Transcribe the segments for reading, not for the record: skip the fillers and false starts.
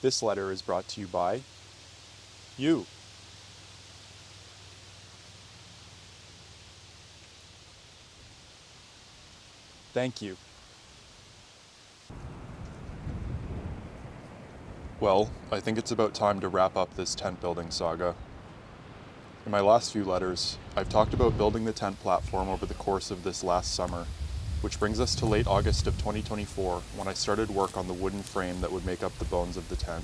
This letter is brought to you by you. Thank you. Well, I think it's about time to wrap up this tent building saga. In my last few letters, I've talked about building the tent platform over the course of this last summer, which brings us to late August of 2024 when I started work on the wooden frame that would make up the bones of the tent.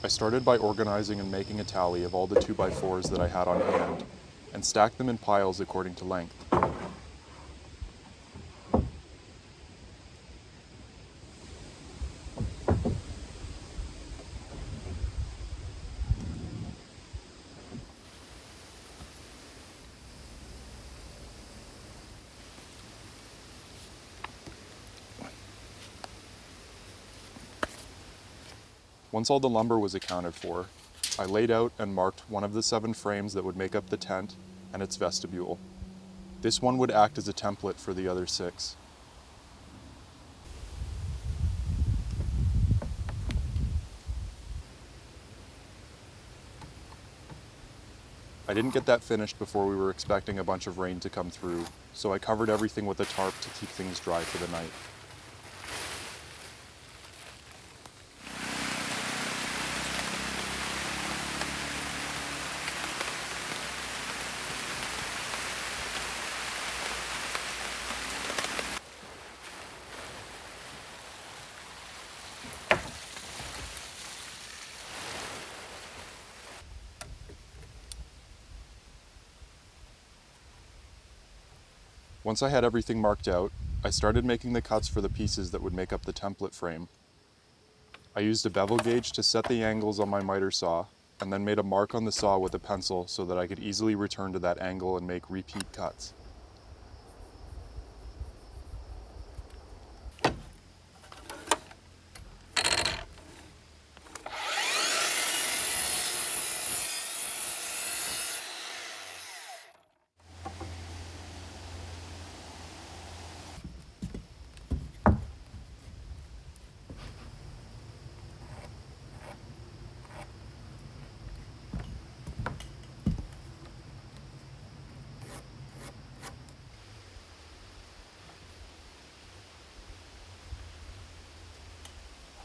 I started by organizing and making a tally of all the 2x4s that I had on hand, and stacked them in piles according to length. Once all the lumber was accounted for, I laid out and marked one of the 7 frames that would make up the tent and its vestibule. This one would act as a template for the other 6. I didn't get that finished before we were expecting a bunch of rain to come through, so I covered everything with a tarp to keep things dry for the night. Once I had everything marked out, I started making the cuts for the pieces that would make up the template frame. I used a bevel gauge to set the angles on my miter saw, and then made a mark on the saw with a pencil so that I could easily return to that angle and make repeat cuts.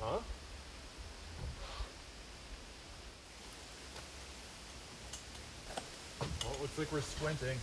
Huh? Well, it looks like we're squinting.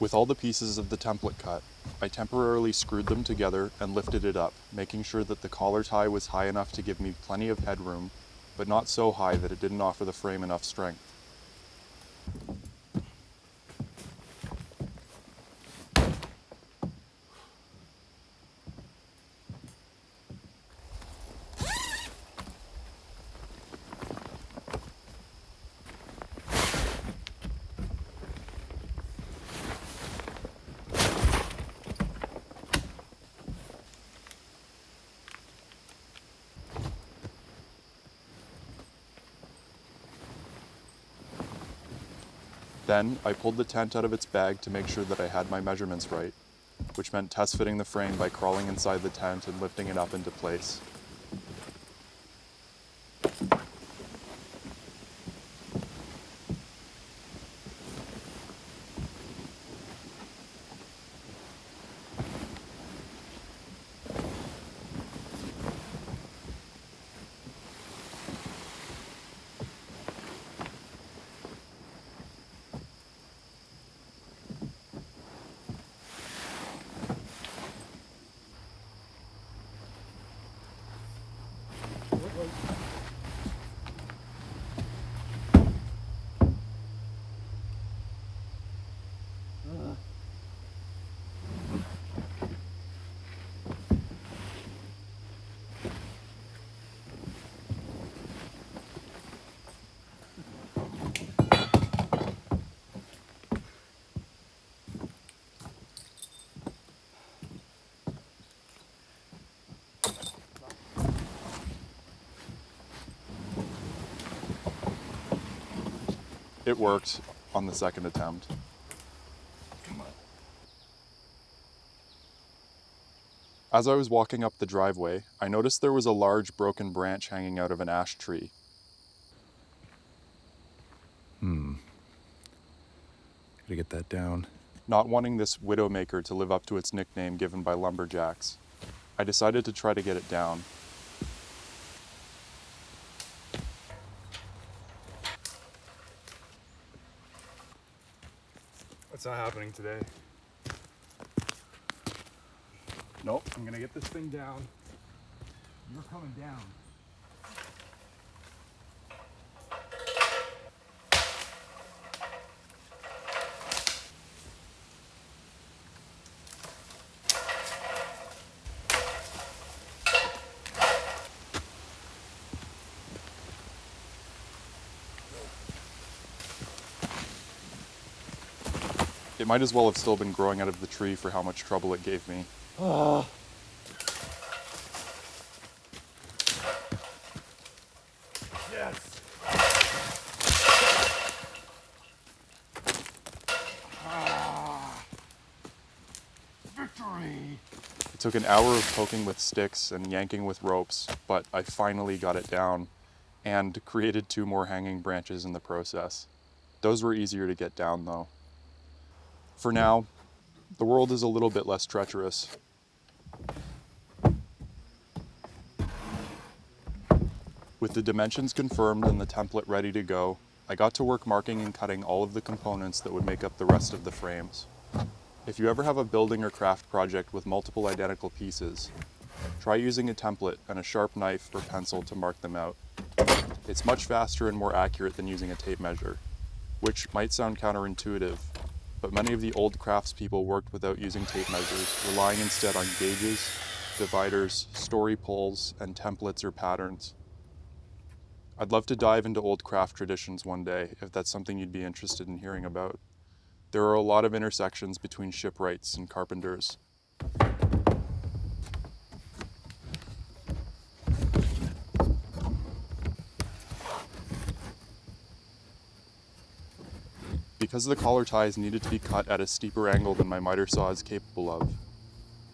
With all the pieces of the template cut, I temporarily screwed them together and lifted it up, making sure that the collar tie was high enough to give me plenty of headroom, but not so high that it didn't offer the frame enough strength. Then, I pulled the tent out of its bag to make sure that I had my measurements right, which meant test fitting the frame by crawling inside the tent and lifting it up into place. It worked on the second attempt. Come on. As I was walking up the driveway, I noticed there was a large broken branch hanging out of an ash tree. Gotta get that down. Not wanting this widowmaker to live up to its nickname given by lumberjacks, I decided to try to get it down. What's not happening today? Nope, I'm gonna get this thing down. You're coming down. It might as well have still been growing out of the tree for how much trouble it gave me. Yes. Victory. It took an hour of poking with sticks and yanking with ropes, but I finally got it down and created 2 more hanging branches in the process. Those were easier to get down though. For now, the world is a little bit less treacherous. With the dimensions confirmed and the template ready to go, I got to work marking and cutting all of the components that would make up the rest of the frames. If you ever have a building or craft project with multiple identical pieces, try using a template and a sharp knife or pencil to mark them out. It's much faster and more accurate than using a tape measure, which might sound counterintuitive, but many of the old craftspeople worked without using tape measures, relying instead on gauges, dividers, story poles, and templates or patterns. I'd love to dive into old craft traditions one day, if that's something you'd be interested in hearing about. There are a lot of intersections between shipwrights and carpenters. Because the collar ties needed to be cut at a steeper angle than my miter saw is capable of,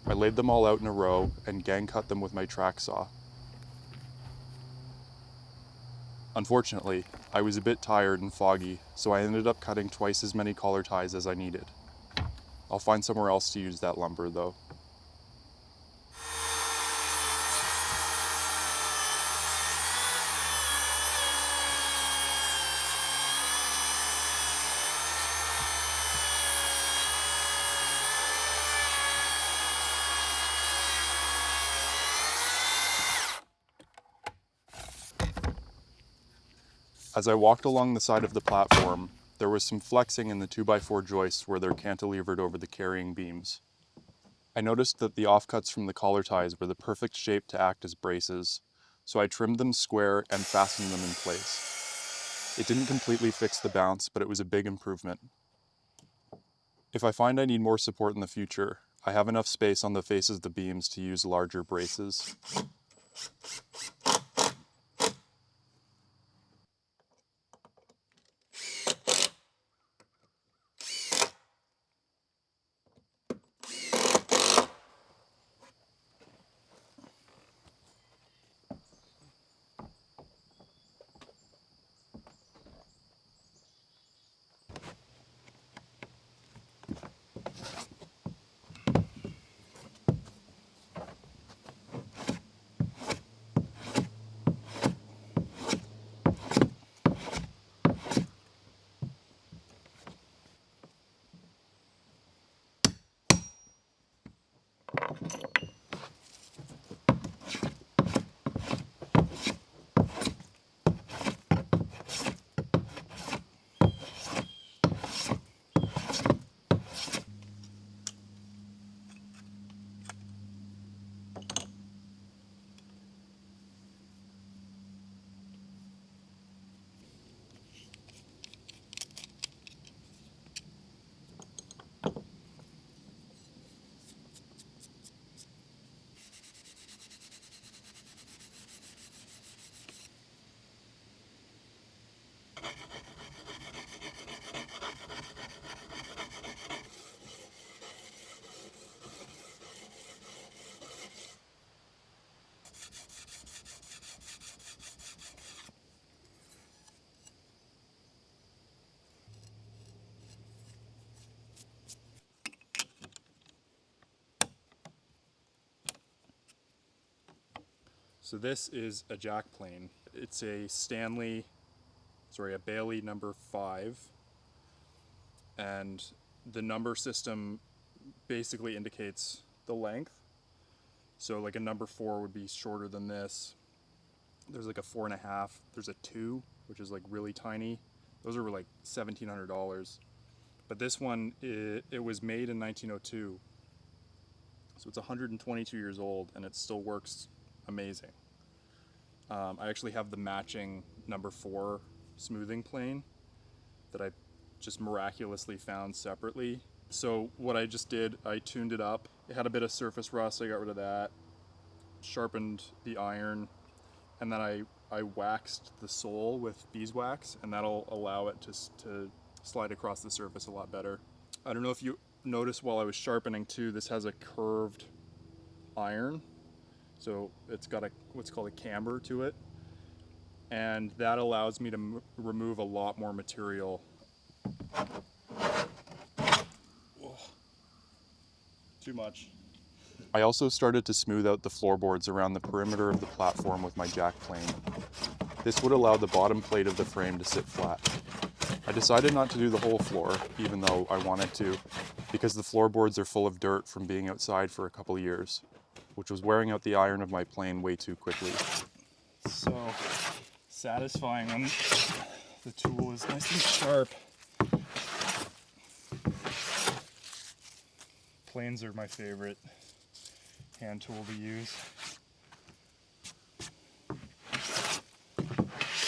I laid them all out in a row and gang cut them with my track saw. Unfortunately, I was a bit tired and foggy, so I ended up cutting twice as many collar ties as I needed. I'll find somewhere else to use that lumber though. As I walked along the side of the platform, there was some flexing in the 2x4 joists where they're cantilevered over the carrying beams. I noticed that the offcuts from the collar ties were the perfect shape to act as braces, so I trimmed them square and fastened them in place. It didn't completely fix the bounce, but it was a big improvement. If I find I need more support in the future, I have enough space on the faces of the beams to use larger braces. So this is a jack plane. It's a a Bailey number 5, and the number system basically indicates the length. So like a number 4 would be shorter than this. There's like a 4.5. There's a 2, which is like really tiny. Those are like $1,700. But this one, it was made in 1902. So it's 122 years old and it still works amazing. I actually have the matching number 4 smoothing plane that I just miraculously found separately. So what I just did, I tuned it up. It had a bit of surface rust, I got rid of that. Sharpened the iron, and then I waxed the sole with beeswax, and that'll allow it to slide across the surface a lot better. I don't know if you noticed while I was sharpening too, this has a curved iron. So it's got what's called a camber to it. And that allows me to remove a lot more material. Whoa. Too much. I also started to smooth out the floorboards around the perimeter of the platform with my jack plane. This would allow the bottom plate of the frame to sit flat. I decided not to do the whole floor, even though I wanted to, because the floorboards are full of dirt from being outside for a couple years, which was wearing out the iron of my plane way too quickly. So satisfying when the tool is nice and sharp. Planes are my favorite hand tool to use.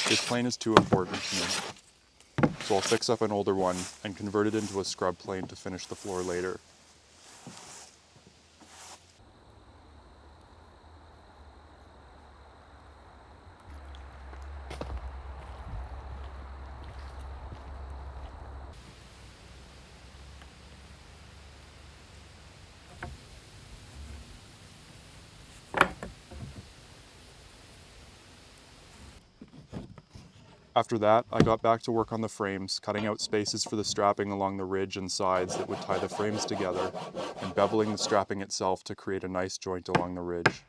This plane is too important to me, so I'll fix up an older one and convert it into a scrub plane to finish the floor later. After that, I got back to work on the frames, cutting out spaces for the strapping along the ridge and sides that would tie the frames together, and beveling the strapping itself to create a nice joint along the ridge.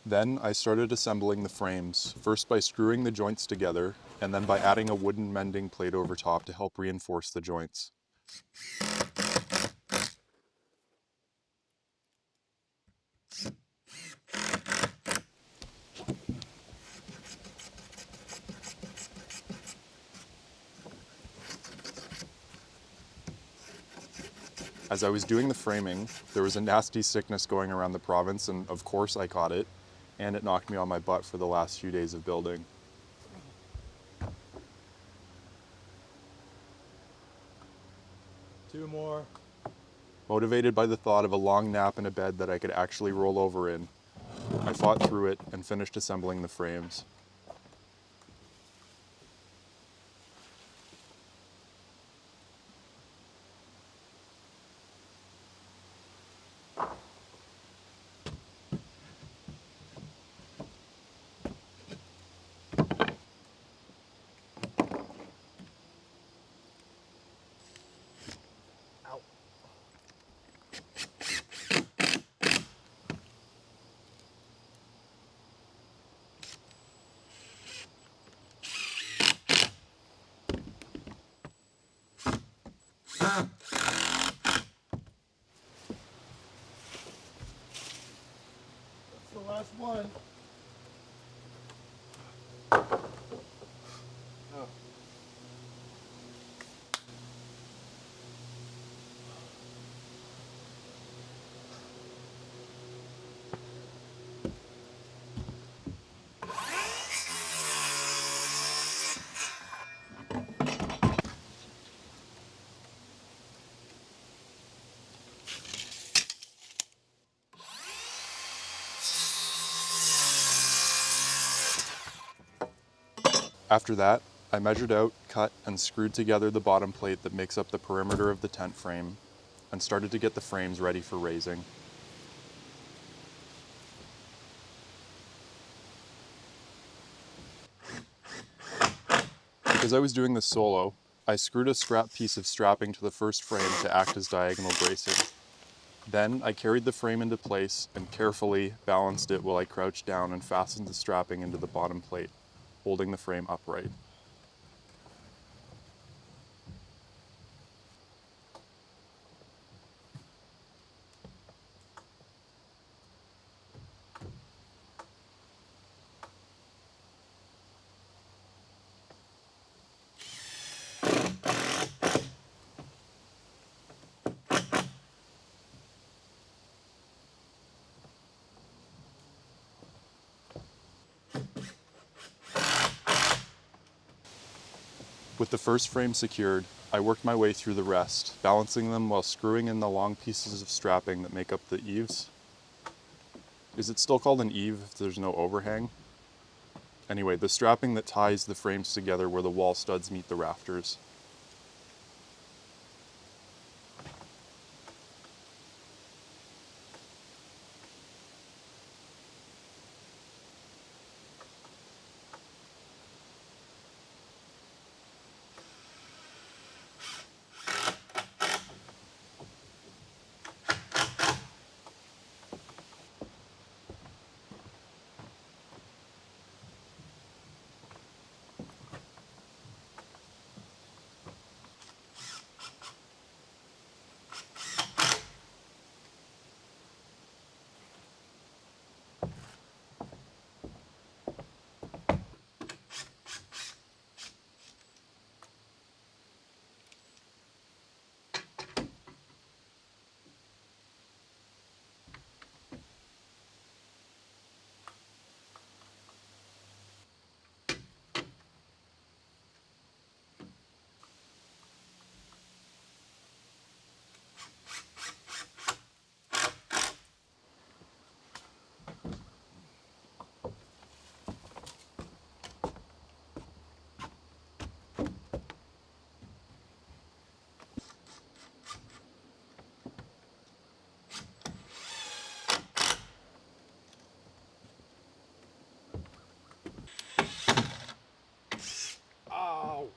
Then I started assembling the frames, first by screwing the joints together, and then by adding a wooden mending plate over top to help reinforce the joints. As I was doing the framing, there was a nasty sickness going around the province, and of course I caught it, and it knocked me on my butt for the last few days of building. Two more. Motivated by the thought of a long nap in a bed that I could actually roll over in, I fought through it and finished assembling the frames. It's the last one. Oh. After that, I measured out, cut, and screwed together the bottom plate that makes up the perimeter of the tent frame, and started to get the frames ready for raising. Because I was doing this solo, I screwed a scrap piece of strapping to the first frame to act as diagonal bracing. Then I carried the frame into place and carefully balanced it while I crouched down and fastened the strapping into the bottom plate, holding the frame upright. With the first frame secured, I worked my way through the rest, balancing them while screwing in the long pieces of strapping that make up the eaves. Is it still called an eave if there's no overhang? Anyway, the strapping that ties the frames together where the wall studs meet the rafters. Ow!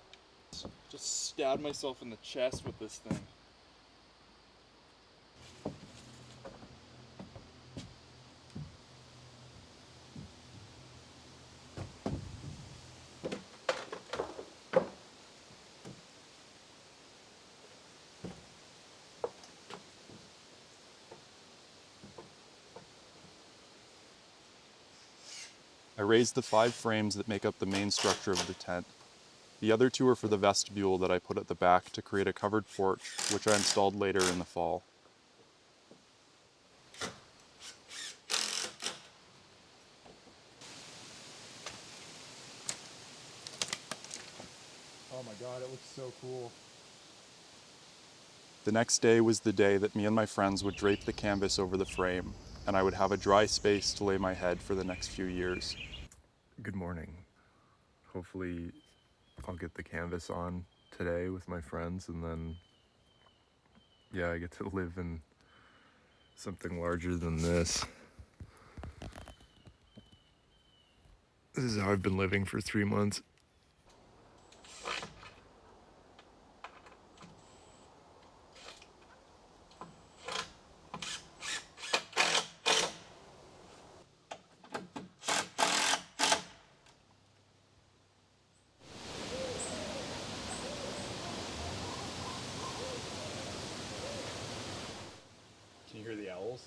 Just stabbed myself in the chest with this thing. I raised the 5 frames that make up the main structure of the tent. The other 2 are for the vestibule that I put at the back to create a covered porch, which I installed later in the fall. Oh my god, it looks so cool. The next day was the day that me and my friends would drape the canvas over the frame, and I would have a dry space to lay my head for the next few years. Good morning. Hopefully I'll get the canvas on today with my friends, and then, yeah, I get to live in something larger than this. This is how I've been living for 3 months. Can you hear the owls?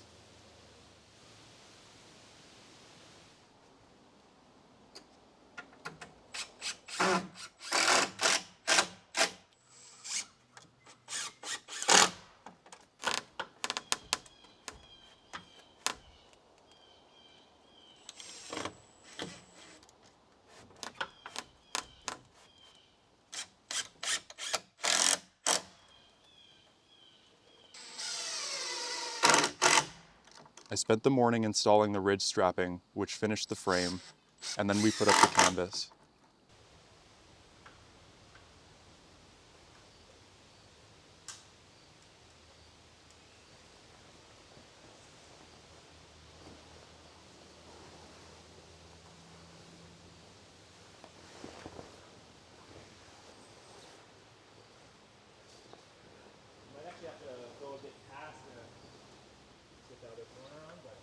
spent the morning installing the ridge strapping, which finished the frame, and then we put up the canvas. Might actually have to go a bit past to get the other corner on, but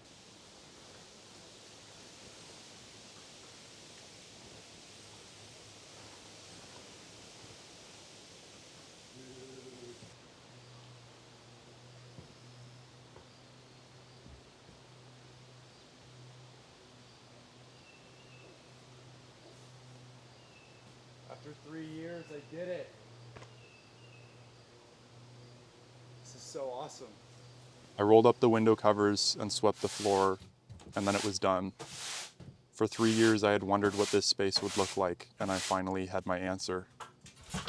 after 3 years, I did it. This is so awesome. I rolled up the window covers and swept the floor, and then it was done. For 3 years, I had wondered what this space would look like, and I finally had my answer.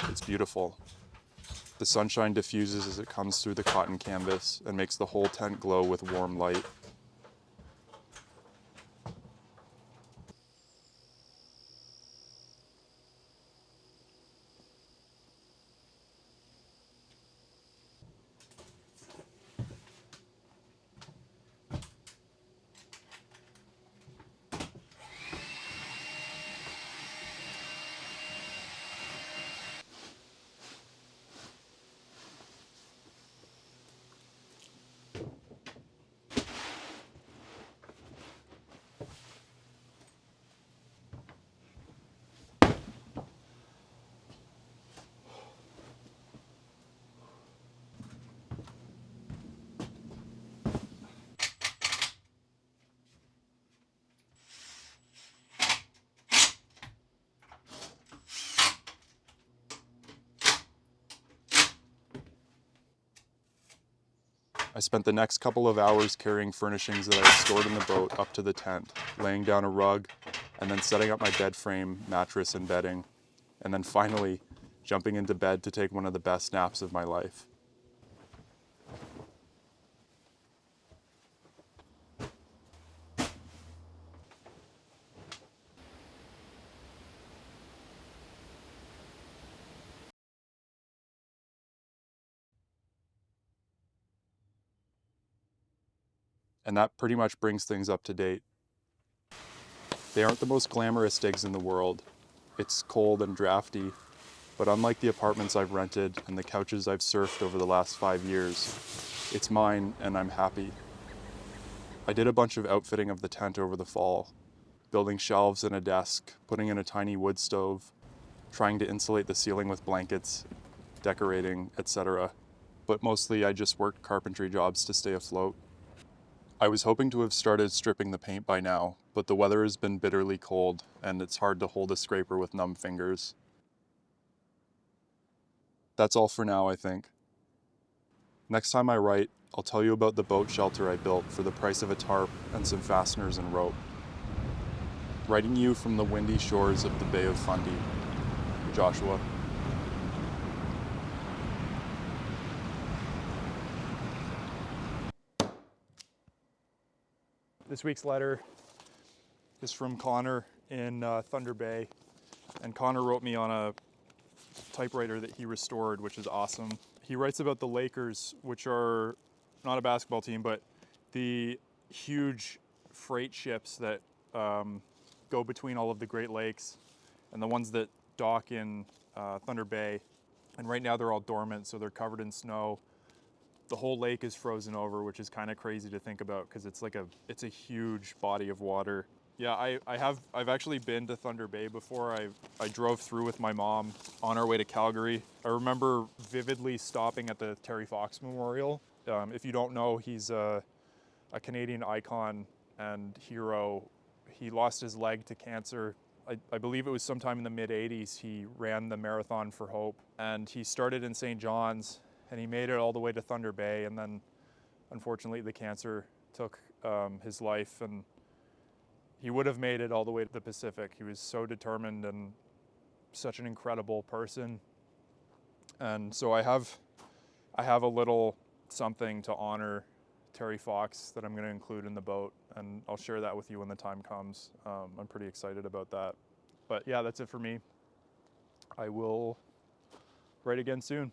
It's beautiful. The sunshine diffuses as it comes through the cotton canvas and makes the whole tent glow with warm light. I spent the next couple of hours carrying furnishings that I had stored in the boat up to the tent, laying down a rug, and then setting up my bed frame, mattress, and bedding, and then finally jumping into bed to take one of the best naps of my life. And that pretty much brings things up to date. They aren't the most glamorous digs in the world. It's cold and drafty, but unlike the apartments I've rented and the couches I've surfed over the last 5 years, it's mine and I'm happy. I did a bunch of outfitting of the tent over the fall, building shelves and a desk, putting in a tiny wood stove, trying to insulate the ceiling with blankets, decorating, etc. But mostly I just worked carpentry jobs to stay afloat. I was hoping to have started stripping the paint by now, but the weather has been bitterly cold and it's hard to hold a scraper with numb fingers. That's all for now, I think. Next time I write, I'll tell you about the boat shelter I built for the price of a tarp and some fasteners and rope. Writing you from the windy shores of the Bay of Fundy, Joshua. This week's letter is from Connor in Thunder Bay, and Connor wrote me on a typewriter that he restored, which is awesome. He writes about the Lakers, which are not a basketball team, but the huge freight ships that go between all of the Great Lakes and the ones that dock in Thunder Bay. And right now they're all dormant, so they're covered in snow. The whole lake is frozen over, which is kind of crazy to think about because it's a huge body of water. Yeah, I've actually been to Thunder Bay before. I drove through with my mom on our way to Calgary. I remember vividly stopping at the Terry Fox Memorial. If you don't know, he's a Canadian icon and hero. He lost his leg to cancer. I believe it was sometime in the mid-'80s. He ran the Marathon for Hope, and he started in St. John's, and he made it all the way to Thunder Bay, and then unfortunately the cancer took his life, and he would have made it all the way to the Pacific. He was so determined and such an incredible person. And so I have a little something to honor Terry Fox that I'm going to include in the boat, and I'll share that with you when the time comes. I'm pretty excited about that. But yeah, that's it for me. I will write again soon.